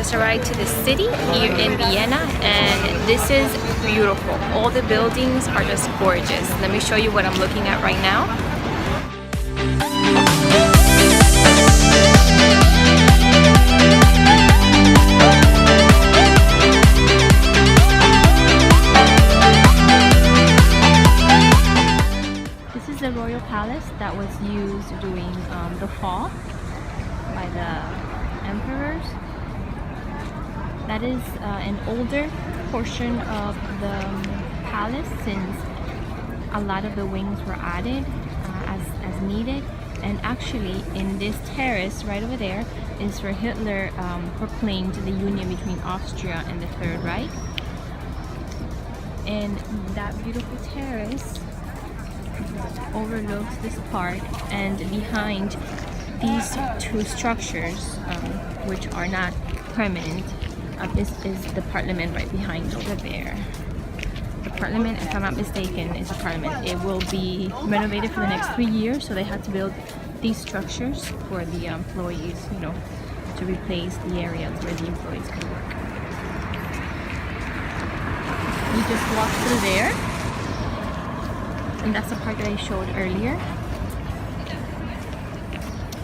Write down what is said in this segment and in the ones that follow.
just arrived to the city here in Vienna, and this is beautiful. All the buildings are just gorgeous. Let me show you what I'm looking at right now. This is the royal palace that was used during the fall by the emperors. That is an older portion of the palace, since a lot of the wings were added as needed. And actually in this terrace right over there is where Hitler proclaimed the union between Austria and the Third Reich. And that beautiful terrace overlooks this park, and behind these two structures, which are not permanent, is the parliament right behind over there. The parliament, if I'm not mistaken, is a parliament. It will be renovated for the next 3 years, so they had to build these structures for the employees, you know, to replace the areas where the employees could work. You just walk through there, and that's the part that I showed earlier.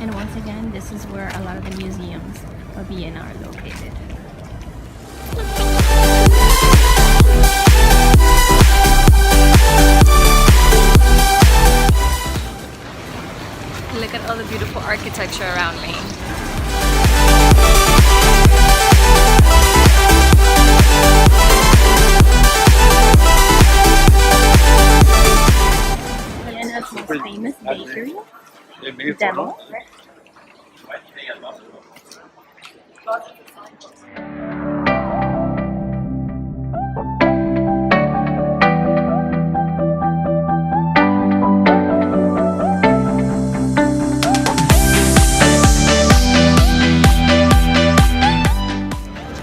And once again, this is where a lot of the museums of Vienna are located. Look at all the beautiful architecture around me. Vienna's most famous bakery, Demo.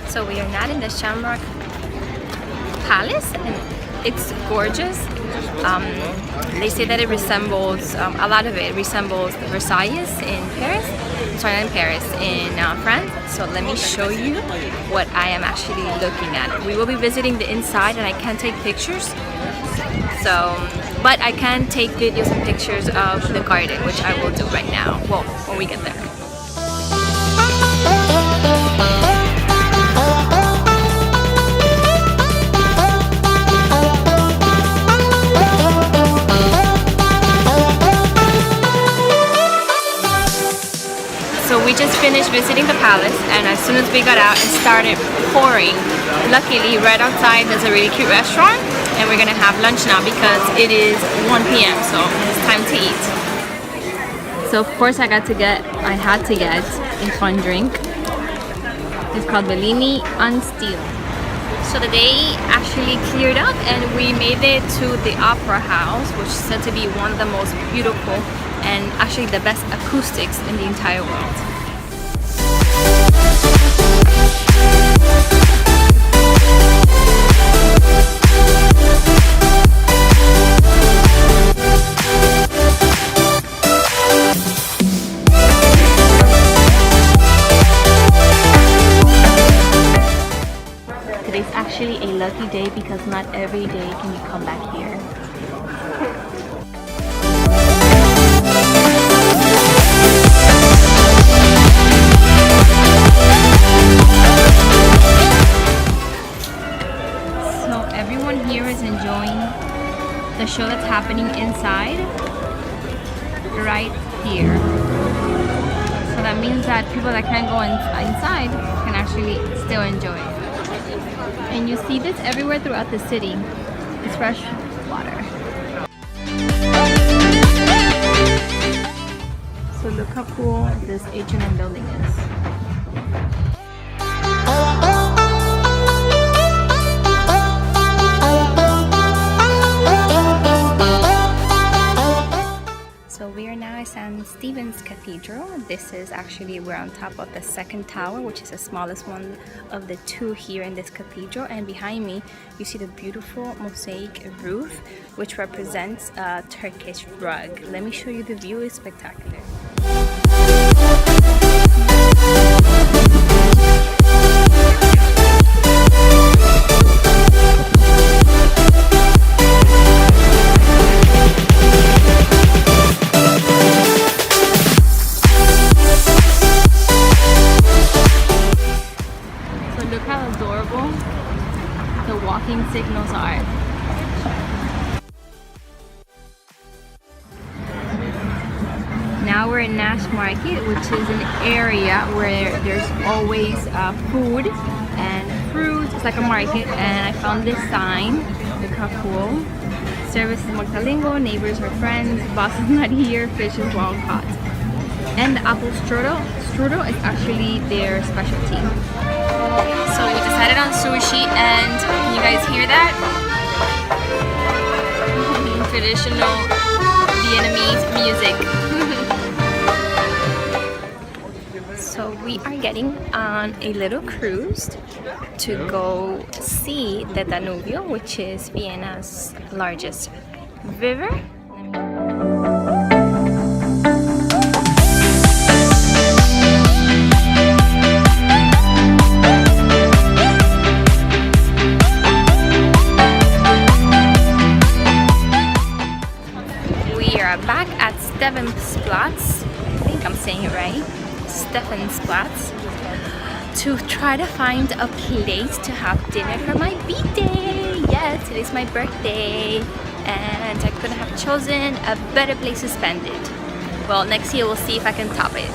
So we are not in the Shamrock Palace, and it's gorgeous. They say that it resembles, a lot of it resembles the Versailles in Paris. Sorry, not in Paris, in France. So let me show you what I am actually looking at. We will be visiting the inside, and I can't take pictures. So, but I can take videos and pictures of the garden, which I will do right now. Well, when we get there. So we just finished visiting the palace, and as soon as we got out, it started pouring. Luckily, right outside there's a really cute restaurant, and we're gonna have lunch now because it is 1 p.m. so it's time to eat. So of course I had to get a fun drink. It's called Bellini on Steel. So the day actually cleared up, and we made it to the Opera House, which is said to be one of the most beautiful and actually the best acoustics in the entire world. Today's actually a lucky day because not every day can you come back here. Here is enjoying the show that's happening inside right here. So that means that people that can't go inside can actually still enjoy it. And you see this everywhere throughout the city. It's fresh water. So look how cool this H&M building is. St. Stephen's Cathedral. This is actually, we're on top of the second tower, which is the smallest one of the two here in this cathedral, and behind me you see the beautiful mosaic roof, which represents a Turkish rug. Let me show you the view. It's spectacular. signals are. Now we're in Nash Market, which is an area where there's always food and fruit. It's like a market, and I found this sign. Look how cool. Service is multilingual, neighbors are friends, boss is not here, fish is wild caught. And the apple strudel is actually their specialty. So we decided on sushi, and can you guys hear that? Traditional Vietnamese music. So we are getting on a little cruise to go see the Danube, which is Vienna's largest river. We are back at Stephansplatz. I think I'm saying it right. Stephansplatz, to try to find a place to have dinner for my birthday. Yes, today's my birthday, and I couldn't have chosen a better place to spend it. Well, next year we'll see if I can top it.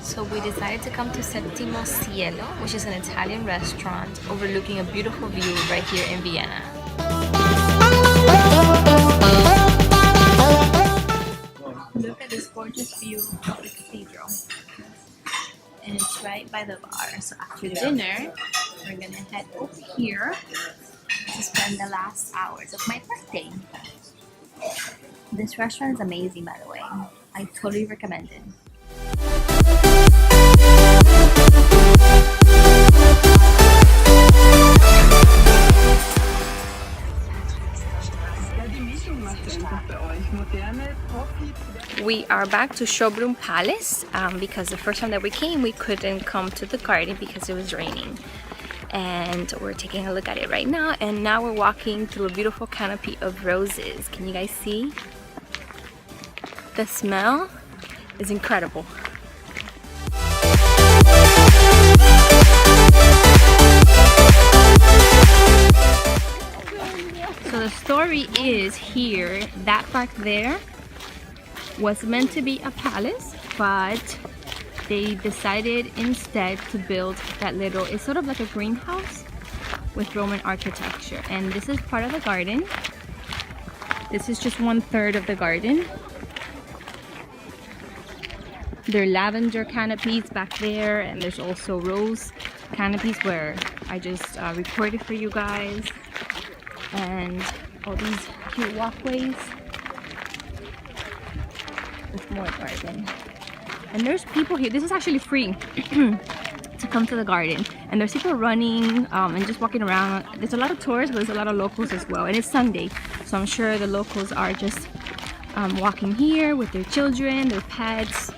So we decided to come to Settimo Cielo, which is an Italian restaurant overlooking a beautiful view right here in Vienna. Look at this gorgeous view of the cathedral. And it's right by the bar. So after dinner, we're gonna head over here to spend the last hours of my birthday. This restaurant is amazing, by the way. I totally recommend it. We are back to Schönbrunn Palace because the first time that we came, we couldn't come to the garden because it was raining. And we're taking a look at it right now, and now we're walking through a beautiful canopy of roses. Can you guys see? The smell is incredible. So the story is here, that back there was meant to be a palace, but they decided instead to build that little, it's sort of like a greenhouse with Roman architecture. And this is part of the garden. This is just 1/3 of the garden. There are lavender canopies back there, and there's also rose canopies where I just recorded for you guys. And all these cute walkways with more garden. And there's people here. This is actually free to come to the garden. And there's people running and just walking around. There's a lot of tourists, but there's a lot of locals as well. And it's Sunday, so I'm sure the locals are just walking here with their children, their pets.